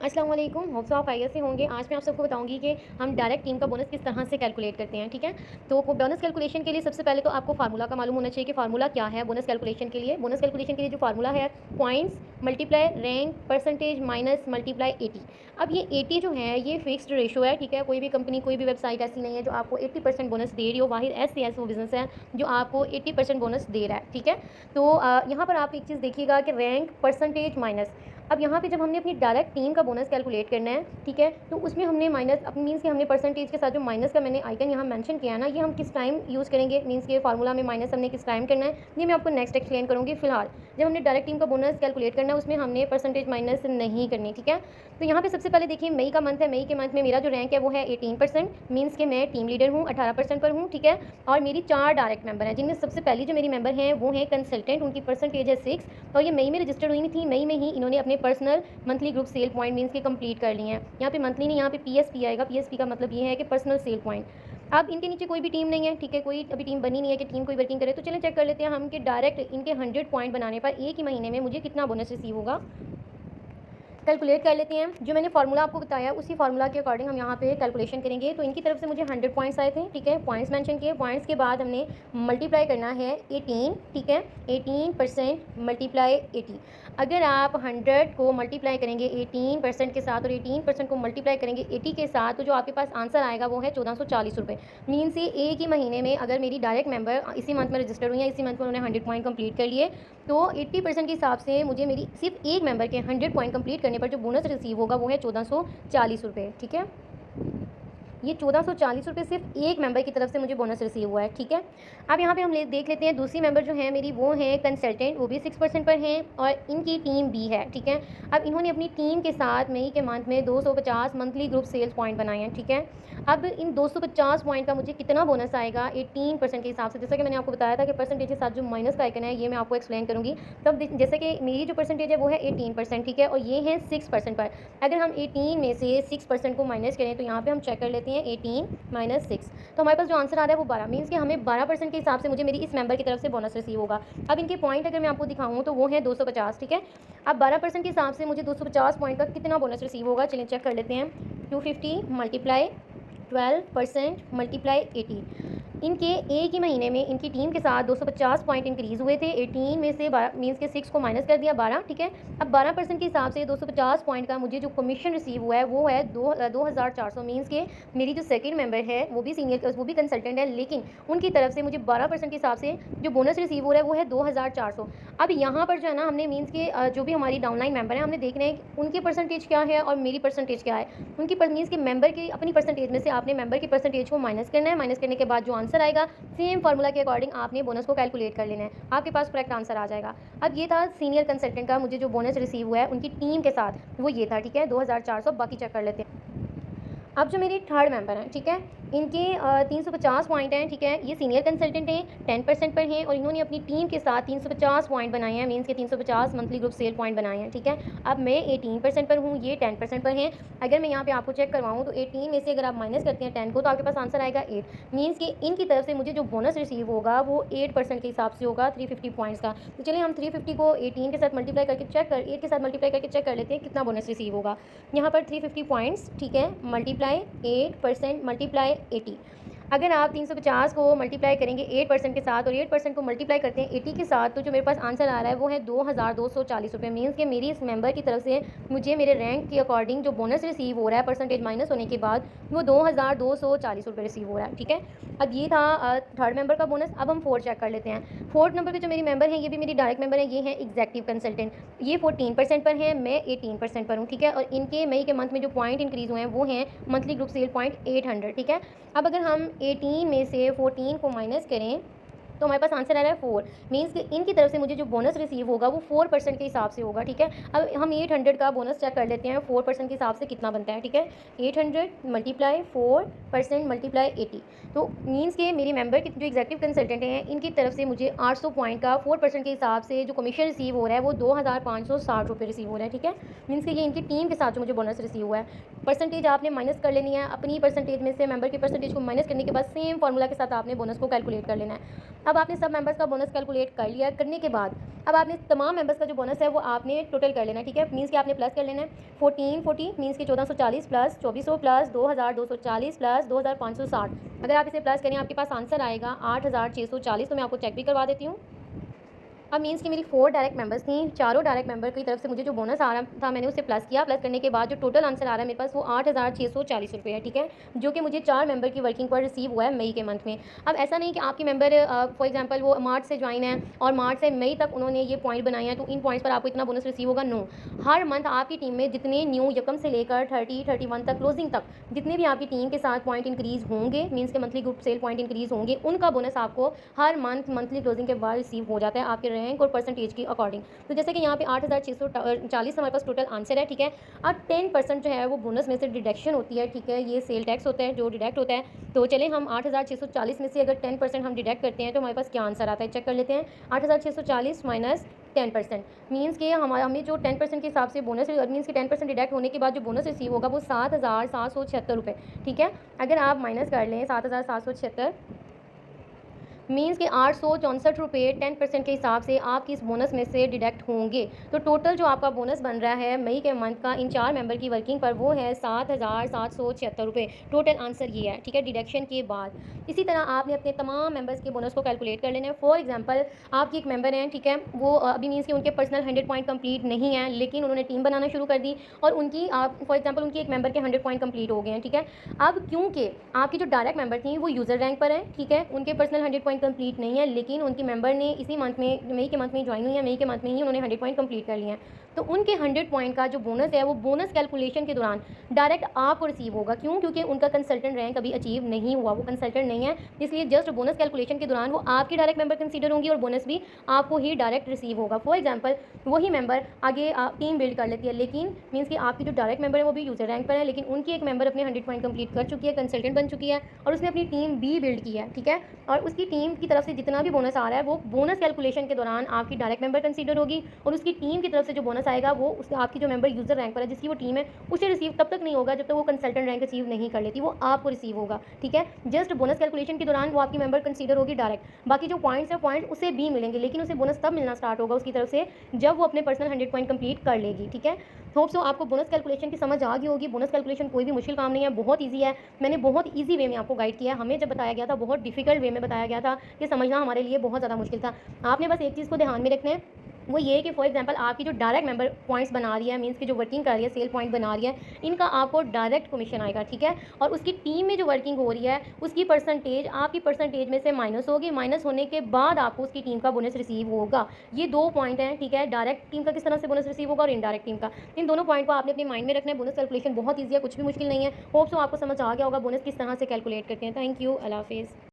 अस्सलाम वालेकुम, होप्स आप खैरियत से होंगे। आज मैं आप सबको बताऊंगी कि हम डायरेक्ट टीम का बोनस किस तरह से कैलकुलेट करते हैं, ठीक है। तो बोनस कैलकुलेशन के लिए सबसे पहले तो आपको फार्मूला का मालूम होना चाहिए कि फार्मूला क्या है बोनस कैलकुलेशन के लिए। बोनस कैलकुलेशन के लिए जो फार्मूला है, points multiply rank percentage minus multiply 80। अब ये 80 जो है ये फिक्स्ड रेशो है, ठीक है। कोई भी कंपनी, कोई भी वेबसाइट ऐसी नहीं है जो आपको 80% बोनस दे रही हो। वाहिद ऐसे वो बिजनेस है जो आपको 80% बोनस दे रहा है, ठीक है। तो यहाँ पर आप एक चीज़ देखिएगा कि रैंक परसेंटेज माइनस। अब यहाँ पे जब हमने अपनी डायरेक्ट टीम का बोनस कैलकुलेट करना है, ठीक है, तो उसमें हमने माइनस अब मीन्स कि हमने परसेंटेज के साथ जो माइनस का मैंने आइकन यहाँ मेंशन किया है ना, ये हम किस टाइम यूज़ करेंगे, मीन्स के फार्मूला में माइनस हमने किस टाइम करना है, ये मैं आपको नेक्स्ट एक्सप्लेन करूँगी। फिलहाल जब हमने डायरेक्ट टीम का बोनस कैलकुलेट करना है उसमें हमने परसेंटेज माइनस नहीं करनी, ठीक है। तो यहाँ पे सबसे पहले देखिए मई का मंथ है, मई के मंथ में मेरा जो रैंक है वो है 18%, मीन्स कि मैं टीम लीडर हूँ, 18% पर हूँ, ठीक है। और मेरी 4 डायरेक्ट मेंबर हैं, जिनमें सबसे पहली जो मेरी मेंबर हैं वो है कंसल्टेंट, उनकी परसेंटेज है 6, और ये मई में रजिस्टर्ड हुई थी। मई में ही इन्होंने अपने personal monthly group cell point means के कंप्लीट कर लिए हैं। यहाँ पे मंथली नहीं, यहाँ पे पीएसपी आएगा। पीएसपी का मतलब ये है कि पर्सनल सेल पॉइंट। अब इनके नीचे कोई भी टीम नहीं है, ठीक है, कोई अभी टीम बनी नहीं है कि टीम कोई वर्किंग करे। तो चलिए चेक कर लेते हैं हम कि डायरेक्ट इनके 100 पॉइंट बनाने पर एक ही महीने में मुझे कितना बोनस रिसीव होगा। कैलकुलेट कर लेते हैं। जो मैंने फार्मूला आपको बताया उसी फार्मूला के अकॉर्डिंग हम यहाँ पे कैलकुलेशन करेंगे। तो इनकी तरफ से मुझे 100 पॉइंट्स आए थे, ठीक है। पॉइंट्स मेंशन किए, पॉइंट्स के बाद हमने मल्टीप्लाई करना है 18, ठीक है। 18% मल्टीप्लाई 80। अगर आप 100 को मल्टीप्लाई करेंगे 18% के साथ और 18% को मल्टीप्लाई करेंगे 80 के साथ, तो जो आपके पास आंसर आएगा वो है 1440 रुपये। मीन से एक ही महीने में अगर मेरी डायरेक्ट मेंबर इसी मंथ में रजिस्टर हुई है, इसी मंथ में उन्होंने 100 पॉइंट कंप्लीट कर लिए, तो 80% के हिसाब से मुझे मेरी सिर्फ एक मेंबर के 100 पॉइंट कंप्लीट करने पर जो बोनस रिसीव होगा वो है 1440 रुपये, ठीक है। ये 1440 रुपये सिर्फ एक मेंबर की तरफ से मुझे बोनस रिसीव हुआ है, ठीक है। अब यहाँ पे हम देख लेते हैं दूसरी मेंबर जो है मेरी, वो है कंसल्टेंट, वो भी 6% पर हैं और इनकी टीम भी है, ठीक है। अब इन्होंने अपनी टीम के साथ मई के मंथ में 250 मंथली ग्रुप सेल्स पॉइंट बनाए हैं, ठीक है। अब इन 250 पॉइंट का मुझे कितना बोनस आएगा 18% के हिसाब से। जैसा कि मैंने आपको बताया था कि परसेंटेज के साथ जो माइनस का आइकन है ये मैं आपको एक्सप्लेन करूँगी। तब जैसे कि मेरी जो परसेंटेज है वो है 18%, ठीक है, और ये है 6% पर। अगर हम 18 में से 6% को माइनस करें तो यहाँ पर हम चेक कर लेते हैं 18 माइनस 6, तो हमारे पास जो आंसर आ रहा है वो 12, मीन्स कि हमें 12% के हिसाब से मुझे मेरी इस मेंबर की तरफ से बोनस रिसीव होगा। अब इनके पॉइंट अगर मैं आपको दिखाऊं तो वो है 250, ठीक है। अब 12% के हिसाब से मुझे 250 पॉइंट का कितना बोनस रिसीव होगा, चलिए चेक कर लेते हैं। 250 मल्टीप्लाई 12% मल्टीप्लाई 80। इनके एक ही महीने में इनकी टीम के साथ 250 पॉइंट इंक्रीज़ हुए थे। 18 में से मीन्स के 6 को माइनस कर दिया 12, ठीक है। अब 12% के हिसाब से 250 पॉइंट का मुझे जो कमीशन रिसीव हुआ है वो है 2400, मीन्स के मेरी जो सेकंड मेंबर है वो भी सीनियर, वो भी कंसल्टेंट है, लेकिन उनकी तरफ से मुझे 12% के हिसाब से जो बोनस रिसीव हो रहा है वो है 2400। अब यहाँ पर जो है ना, हमने मीन्स के जो भी हमारी डाउनलाइन मेंबर है हमने देखना है उनकी परसेंटेज क्या है और मेरी परसेंटेज क्या है। उनकी मीन्स के मेंबर की अपनी परसेंटेज में से आपने मेंबर की परसेंटेज को माइनस करना है। माइनस करने के बाद जो आंसर आएगा सेम फार्मूला के अकॉर्डिंग आपने बोनस को कैलकुलेट कर लेना है, आपके पास करेक्ट आंसर आ जाएगा। अब ये था सीनियर कंसल्टेंट का मुझे जो बोनस रिसीव हुआ है उनकी टीम के साथ, वो ये था, ठीक है, 2400। बाकी चेक कर लेते हैं। अब जो मेरी थर्ड मेंबर हैं, ठीक है, इनके 350 पॉइंट हैं, ठीक है। ये सीनियर कंसल्टेंट हैं, 10% पर हैं और इन्होंने अपनी टीम के साथ 350 पॉइंट बनाए हैं, मीन्स के 350 मंथली ग्रुप सेल पॉइंट बनाए हैं, ठीक है। अब मैं 18% पर हूँ, ये 10% पर हैं। अगर मैं यहाँ पे आपको चेक करवाऊँ तो 18 में से अगर आप माइनस करते हैं 10 को तो आपके पास आंसर आएगा 8, मीन्स कि इनकी तरफ से मुझे जो बोनस रिसीव होगा वो 8% के हिसाब से होगा 350 पॉइंट्स का। तो चलिए हम 350 को 18 के साथ मल्टीप्लाई करके चेक कर 8 के साथ मल्टीप्लाई करके चेक कर लेते हैं कितना बोनस रिसीव होगा। यहाँ पर 350 पॉइंट्स, ठीक है, मल्टीप्लाई 8% मल्टीप्लाई 80। अगर आप 350 को मल्टीप्लाई करेंगे 8% के साथ और 8% को मल्टीप्लाई करते हैं 80 के साथ, तो जो मेरे पास आंसर आ रहा है वो है 2240 रुपये। मीन्स कि मेरी इस मेंबर की तरफ से मुझे मेरे रैंक के अकॉर्डिंग जो बोनस रिसीव हो रहा है परसेंटेज माइनस होने के बाद, वो 2240 रुपये रिसीव हो रहा है, ठीक है। अब ये था थर्ड मेंबर का बोनस। अब हम फोर्थ चेक कर लेते हैं। फोर्थ नंबर पर जो मेरी मेंबर है ये भी मेरी डायरेक्ट मेंबर है, ये है एग्जेक्टिव कंसल्टेंट। ये 14% पर है, मैं 18% पर हूँ, ठीक है। और इनके मई के मंथ में जो पॉइंट इंक्रीज़ हुए हैं वो हैं मंथली ग्रुप सेल पॉइंट 800, ठीक है। अब अगर हम 18 में से 14 को माइनस करें तो हमारे पास आंसर आ रहा है 4, मीन्स कि इनकी तरफ से मुझे जो बोनस रिसीव होगा वो 4% के हिसाब से होगा, ठीक है। अब हम 800 का बोनस चेक कर लेते हैं 4% के हिसाब से कितना बनता है, ठीक है। 800 मल्टीप्लाई 4% मल्टीप्लाई 80, तो मीन्स के मेरी मेंबर की जो एग्जेक्टिव कंसल्टेंट हैं इनकी तरफ से मुझे 800 पॉइंट का 4% के हिसाब से जो कमीशन रिसीव हो रहा है वो 2560 रुपये रिसीव हो रहा है, ठीक है। मीन्स कि ये इनकी टीम के साथ जो मुझे बोनस रिसीव हुआ है। परसेंटेज आपने माइनस कर लेनी है, अपनी परसेंटेज में से मेंबर की परसेंटेज को माइनस करने के बाद सेम फार्मूला के साथ आपने बोनस को कैलकुलेट कर लेना है। अब आपने सब मेंबर्स का बोनस कैलकुलेट कर लिया। करने के बाद अब आपने तमाम मेंबर्स का जो बोनस है वो आपने टोटल कर लेना है, ठीक है। मीन्स कि आपने प्लस कर लेना है 1440 मीन्स कि 1440 प्लस 2400 प्लस 2240 प्लस 2560। अगर आप इसे प्लस करें आपके पास आंसर आएगा 8640। तो मैं आपको चेक भी करवा देती हूँ। अब मीन्स कि मेरी 4 डायरेक्ट मेंबर्स थी, चारों डायरेक्ट मेंबर की तरफ से मुझे जो बोनस आ रहा था मैंने उसे प्लस किया। प्लस करने के बाद जो टोटल आंसर आ रहा है मेरे पास वो 8640 रुपये है, ठीक है, जो कि मुझे 4 मेंबर की वर्किंग पर रिसीव हुआ है मई के मंथ में। अब ऐसा नहीं कि आपके मेंबर फॉर एग्जांपल वो मार्च से ज्वाइन है और मार्च से मई तक उन्होंने ये पॉइंट बनाए हैं तो इन पॉइंट्स पर आपको इतना बोनस रिसीव होगा। नो, हर मंथ आपकी टीम में जितने न्यू यकम से लेकर 30 31 तक क्लोजिंग तक जितने भी आपकी टीम के साथ पॉइंट इंक्रीज़ होंगे, मीन्स के monthly group cell point increase होंगे, उनका बोनस आपको हर मंथली क्लोजिंग के बाद रिसीव हो जाता है आपके रैंक और परसेंटेज अकॉर्डिंग। तो जैसे कि यहाँ पे 8640 हमारे पास टोटल आंसर है, ठीक है। अब 10% जो है वो बोनस में से डिडक्शन होती है, ठीक है, ये सेल टैक्स होता है जो डिडक्ट होता है। तो चले हम 8640 में से अगर 10% हम डिडक्ट करते हैं तो हमारे पास क्या आंसर आता है चेक कर लेते हैं। 8640 माइनस 10% मीन्स कि हमें जो 10% के हिसाब से बोनस मीन्स कि 10% डिडक्ट होने के बाद जो बोनस रिसीव होगा वो 7776 रुपये, ठीक है। अगर आप माइनस कर लें 7776 मीन्स के 864 रुपये 10% के हिसाब से आपकी इस बोनस में से डिडक्ट होंगे। तो टोटल जो आपका बोनस बन रहा है मई के मंथ का इन 4 मेंबर की वर्किंग पर वो है 7776 रुपये। टोटल आंसर ये है, ठीक है, डिडक्शन के बाद। इसी तरह आपने अपने तमाम मेंबर्स के बोनस को कैलकुलेट कर लेना है। फॉर एग्जांपल आपकी एक मेंबर हैं, ठीक है, वो अभी मीन्स कि उनके पर्सनल 100 पॉइंट कंप्लीट नहीं है लेकिन उन्होंने टीम बनाना शुरू कर दी और उनकी फॉर एग्जाम्पल उनकी एक मेंबर के 100 पॉइंट कंप्लीट हो गए हैं, ठीक है। अब क्योंकि आपकी जो डायरेक्ट मेंबर थी वो यूज़र रैंक पर है, ठीक है, उनके पर्सनल 100 पॉइंट कंप्लीट नहीं है लेकिन उनकी मेंबर ने इसी मंथ में मई के मंथ में ज्वाइन हुई है, मई के मंथ में ही उन्होंने 100 पॉइंट कंप्लीट कर लिए हैं। तो उनके 100 पॉइंट का जो बोनस है वो बोनस कैलकुलेशन के दौरान डायरेक्ट आपको रिसीव होगा। क्यों? क्योंकि उनका कंसल्टेंट रैंक अभी अचीव नहीं हुआ, वो कंसल्टेंट नहीं है, इसलिए जस्ट बोनस कैलकुलेशन के दौरान वो आपकी डायरेक्ट मेंबर कंसीडर होंगी और बोनस भी आपको ही डायरेक्ट रिसीव होगा। फॉर एग्जाम्पल वही मेंबर आगे टीम बिल्ड कर लेती है लेकिन मीन्स कि आपकी जो डायरेक्ट मेंबर है वो भी यूजर रैंक पर है लेकिन उनकी एक मेंबर अपने 100 पॉइंट कंप्लीट कर चुकी है, कंसल्टेंट बन चुकी है और उसने अपनी टीम भी बिल्ड की है, ठीक है, और उसकी टीम की तरफ से जितना भी बोनस आ रहा है वो बोनस कैलकुलेशन के दौरान आपकी डायरेक्ट मेंबर कंसीडर होगी और उसकी टीम की तरफ से जो बोनस आएगा वो उसके आपकी जो मेंबर यूजर रैंक पर है जिसकी वो टीम है उसे रिसीव तब तक नहीं होगा जब तक वो कंसल्टेंट रैंक अचीव नहीं कर लेती, वो आपको रिसीव होगा, ठीक है। जस्ट बोनस कैलकुलेशन के दौरान वो आपकी मेंबर कंसीडर होगी डायरेक्ट। बाकी जो पॉइंट्स है पॉइंट उसे भी मिलेंगे लेकिन उसे बोनस तब मिलना स्टार्ट होगा उसकी तरफ से जब वो अपने पर्सनल 100 पॉइंट कंप्लीट कर लेगी, ठीक है। होप सो आपको बोनस कैलकुलेशन की समझ आ गई होगी। बोनस कैलकुलेशन कोई भी मुश्किल काम नहीं है, बहुत ईजी है। मैंने बहुत ईजी वे में आपको गाइड किया है। हमें जब बताया गया था बहुत डिफिकल्ट वे में बताया गया था कि समझना हमारे लिए बहुत ज़्यादा मुश्किल था। आपने बस एक चीज़ को ध्यान में रखना है, वो ये कि फॉर एग्जांपल आपकी जो डायरेक्ट मेंबर पॉइंट्स बना रही है मीन्स की जो वर्किंग कर रही है सेल पॉइंट बना रही है इनका आपको डायरेक्ट कमीशन आएगा, ठीक है, और उसकी टीम में जो वर्किंग हो रही है उसकी परसेंटेज आपकी परसेंटेज में से माइनस होगी। माइनस होने के बाद आपको उसकी टीम का बोनस रिसीव होगा। ये 2 पॉइंट हैं, ठीक है, डायरेक्ट टीम का किस तरह से बोनस रिसीव होगा और इनडायरेक्ट टीम का। इन दोनों पॉइंट को आपने अपने माइंड में रखना है। बोनस कैलकुलेशन बहुत ईजी है, कुछ भी मुश्किल नहीं है। होप सो आपको समझ आ गया होगा बोनस किस तरह से कैलकुलेट करते हैं। थैंक यू, अल्लाह हाफिज़।